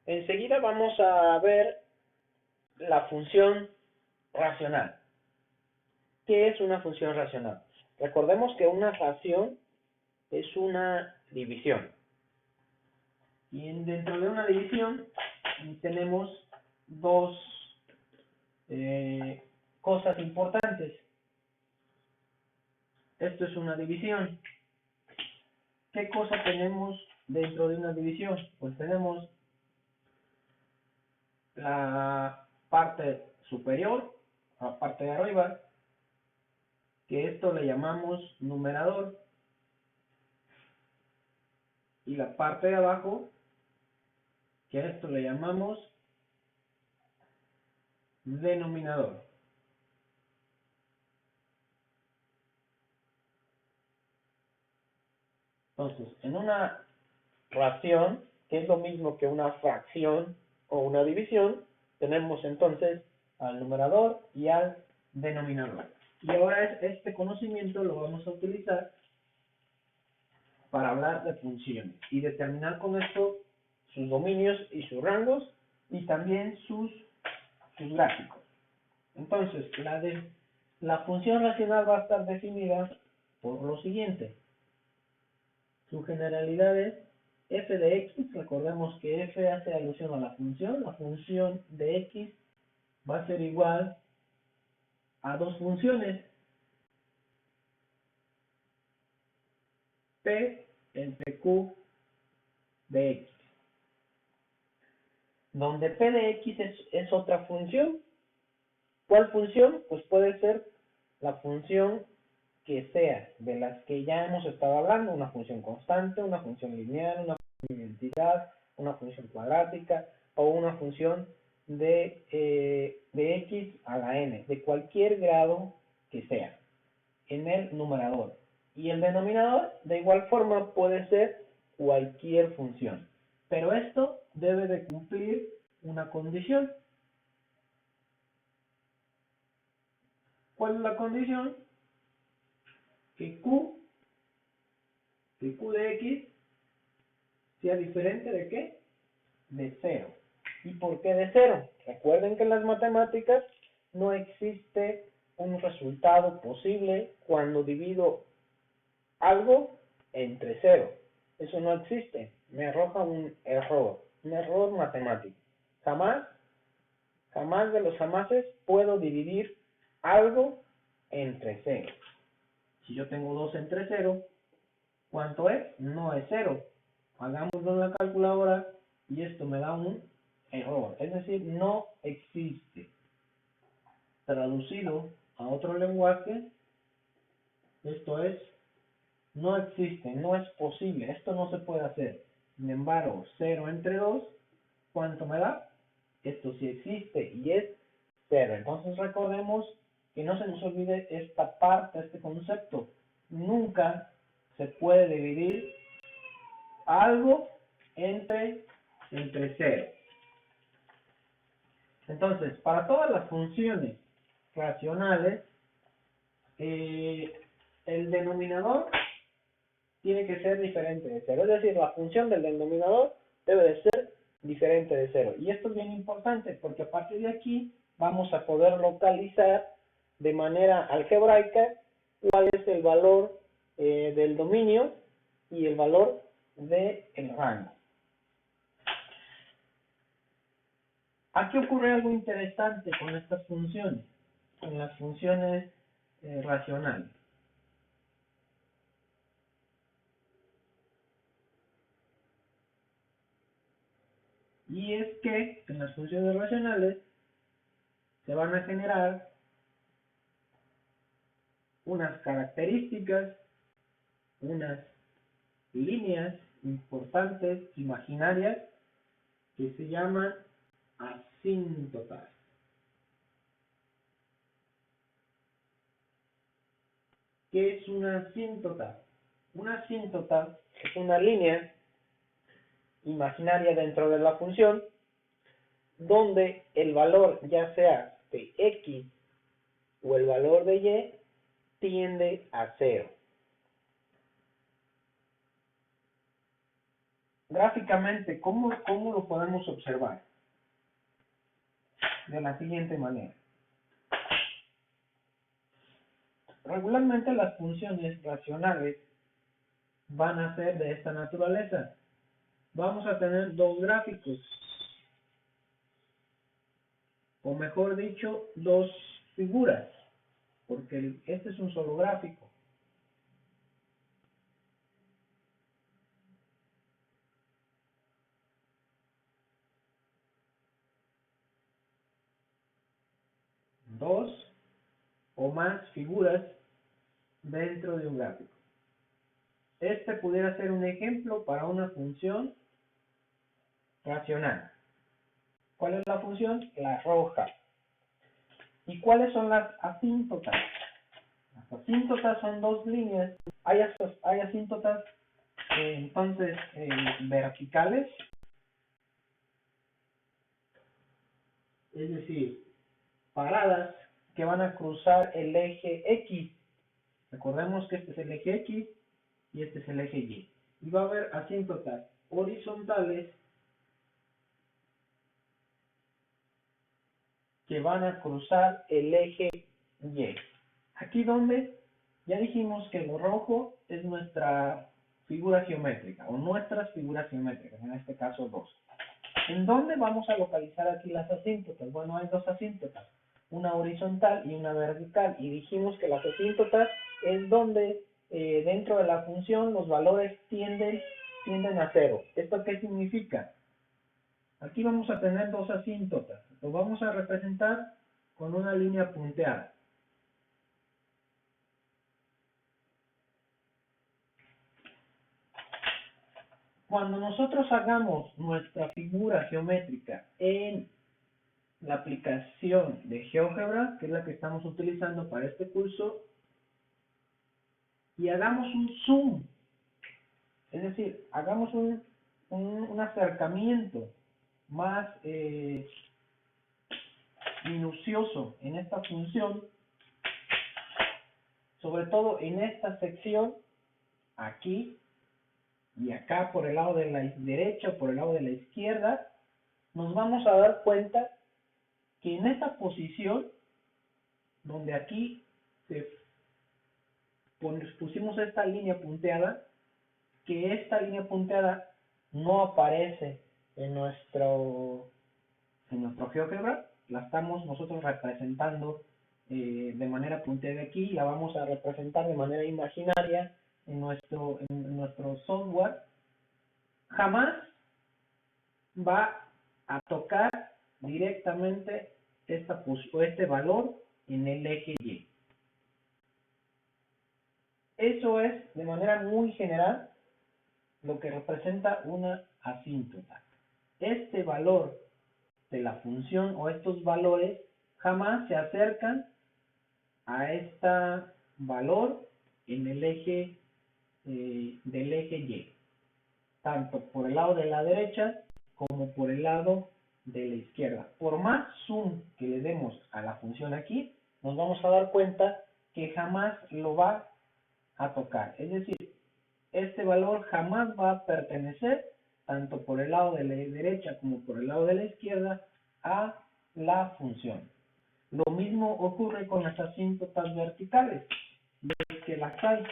Enseguida vamos a ver la función racional. ¿Qué es una función racional? Recordemos que una ración es una división. Y dentro de una división tenemos dos cosas importantes. Esto es una división. ¿Qué cosa tenemos dentro de una división? Pues tenemos la parte superior, la parte de arriba, que esto le llamamos numerador, y la parte de abajo, que a esto le llamamos denominador. Entonces, en una ración, que es lo mismo que una fracción o una división, tenemos entonces al numerador y al denominador. Y ahora este conocimiento lo vamos a utilizar para hablar de funciones y determinar con esto sus dominios y sus rangos y también sus gráficos. Entonces, la función racional va a estar definida por lo siguiente. Su generalidad es f de x. Recordemos que f hace alusión a la función de x va a ser igual a dos funciones, p entre q de x, donde p de x es otra función. ¿Cuál función? Pues puede ser la función que sea, de las que ya hemos estado hablando, una función constante, una función lineal, una función de identidad, una función cuadrática o una función de x a la n, de cualquier grado que sea, en el numerador. Y el denominador, de igual forma, puede ser cualquier función. Pero esto debe de cumplir una condición. ¿Cuál es la condición? Que q de x sea diferente de ¿qué? De 0. ¿Y por qué de 0? Recuerden que en las matemáticas no existe un resultado posible cuando divido algo entre 0. Eso no existe. Me arroja un error matemático. Jamás de los jamases puedo dividir algo entre 0. Si yo tengo 2 entre 0, ¿cuánto es? No es 0. Hagámoslo en la calculadora y esto me da un error. Es decir, no existe. Traducido a otro lenguaje, esto es, no existe, no es posible. Esto no se puede hacer. Sin embargo, 0 entre 2, ¿cuánto me da? Esto sí existe y es 0. Entonces recordemos que no se nos olvide esta parte, este concepto. Nunca se puede dividir algo entre 0. Entonces, para todas las funciones racionales, el denominador tiene que ser diferente de 0. Es decir, la función del denominador debe de ser diferente de 0. Y esto es bien importante porque a partir de aquí vamos a poder localizar de manera algebraica cuál es el valor del dominio y el valor del rango. Aquí ocurre algo interesante con estas funciones, con las funciones racionales. Y es que en las funciones racionales se van a generar unas características, unas líneas importantes, imaginarias, que se llaman asíntotas. ¿Qué es una asíntota? Una asíntota es una línea imaginaria dentro de la función donde el valor ya sea de x o el valor de y tiende a 0. gráficamente, ¿cómo lo podemos observar? De la siguiente manera. Regularmente las funciones racionales van a ser de esta naturaleza. Vamos a tener dos gráficos, o mejor dicho, dos figuras, porque este es un solo gráfico. Dos o más figuras dentro de un gráfico. Este pudiera ser un ejemplo para una función racional. ¿Cuál es la función? La roja. ¿Y cuáles son las asíntotas? Las asíntotas son dos líneas. Hay asíntotas entonces verticales, es decir, paradas que van a cruzar el eje X. Recordemos que este es el eje X y este es el eje Y. Y va a haber asíntotas horizontales que van a cruzar el eje Y. Aquí donde ya dijimos que lo rojo es nuestra figura geométrica o nuestras figuras geométricas, en este caso dos. ¿En dónde vamos a localizar aquí las asíntotas? Bueno, hay dos asíntotas, una horizontal y una vertical, y dijimos que las asíntotas es donde dentro de la función los valores tienden a cero. ¿Esto qué significa? Aquí vamos a tener dos asíntotas, lo vamos a representar con una línea punteada. Cuando nosotros hagamos nuestra figura geométrica en la aplicación de GeoGebra, que es la que estamos utilizando para este curso, y hagamos un zoom, es decir, hagamos un acercamiento más minucioso en esta función, sobre todo en esta sección, aquí y acá por el lado de la derecha o por el lado de la izquierda, nos vamos a dar cuenta que en esta posición, donde aquí pusimos esta línea punteada, que esta línea punteada no aparece en nuestro GeoGebra, la estamos nosotros representando de manera punteada aquí, la vamos a representar de manera imaginaria en nuestro software. Jamás va a tocar directamente este valor en el eje Y. Eso es de manera muy general lo que representa una asíntota. Este valor de la función o estos valores jamás se acercan a este valor en el eje del eje Y, tanto por el lado de la derecha como por el lado de la izquierda. Por más zoom que le demos a la función aquí, nos vamos a dar cuenta que jamás lo va a tocar. Es decir, este valor jamás va a pertenecer, tanto por el lado de la derecha como por el lado de la izquierda, a la función. Lo mismo ocurre con las asíntotas verticales, y es que las hay.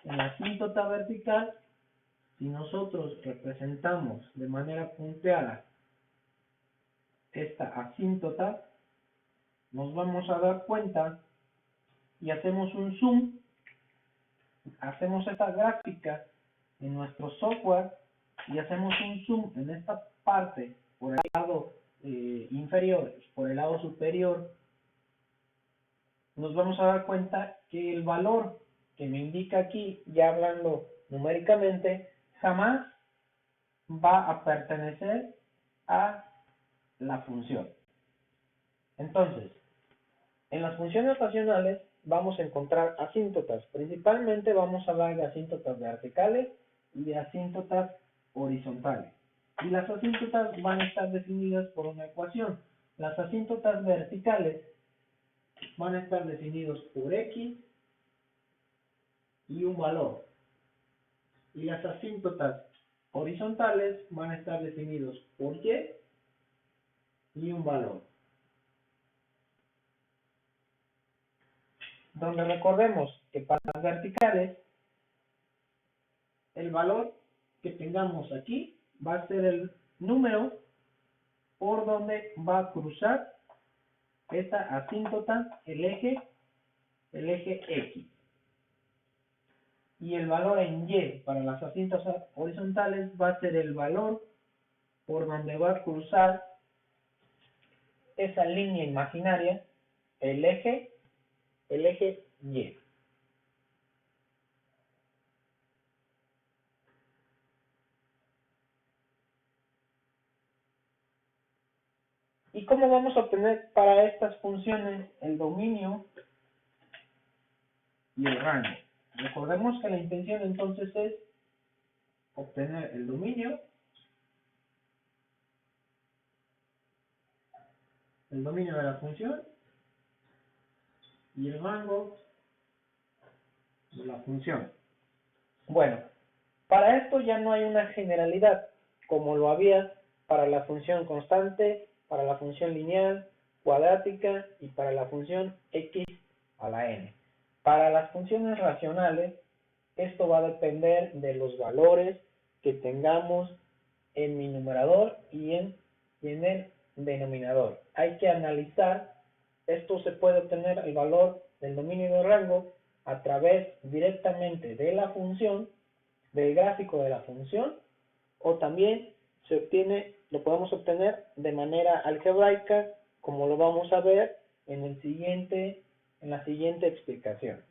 En la asíntota vertical, si nosotros representamos de manera punteada esta asíntota, nos vamos a dar cuenta y hacemos un zoom, hacemos esta gráfica en nuestro software y hacemos un zoom en esta parte por el lado inferior, por el lado superior, nos vamos a dar cuenta que el valor que me indica aquí, ya hablando numéricamente, jamás va a pertenecer a la función. Entonces, en las funciones racionales vamos a encontrar asíntotas. Principalmente vamos a hablar de asíntotas verticales y de asíntotas horizontales. Y las asíntotas van a estar definidas por una ecuación. Las asíntotas verticales van a estar definidos por X y un valor. Y las asíntotas horizontales van a estar definidos por y un valor. Donde recordemos que para las verticales, el valor que tengamos aquí va a ser el número por donde va a cruzar esta asíntota, el eje X. Y el valor en Y para las asíntotas horizontales va a ser el valor por donde va a cruzar esa línea imaginaria, el eje Y. ¿Y cómo vamos a obtener para estas funciones el dominio y el rango? Recordemos que la intención entonces es obtener el dominio de la función y el rango de la función. Bueno, para esto ya no hay una generalidad, como lo había para la función constante, para la función lineal, cuadrática y para la función x a la n. Para las funciones racionales, esto va a depender de los valores que tengamos en mi numerador y en el denominador. Hay que analizar, esto se puede obtener el valor del dominio y del rango a través directamente de la función, del gráfico de la función, o también lo podemos obtener de manera algebraica, como lo vamos a ver en la siguiente explicación.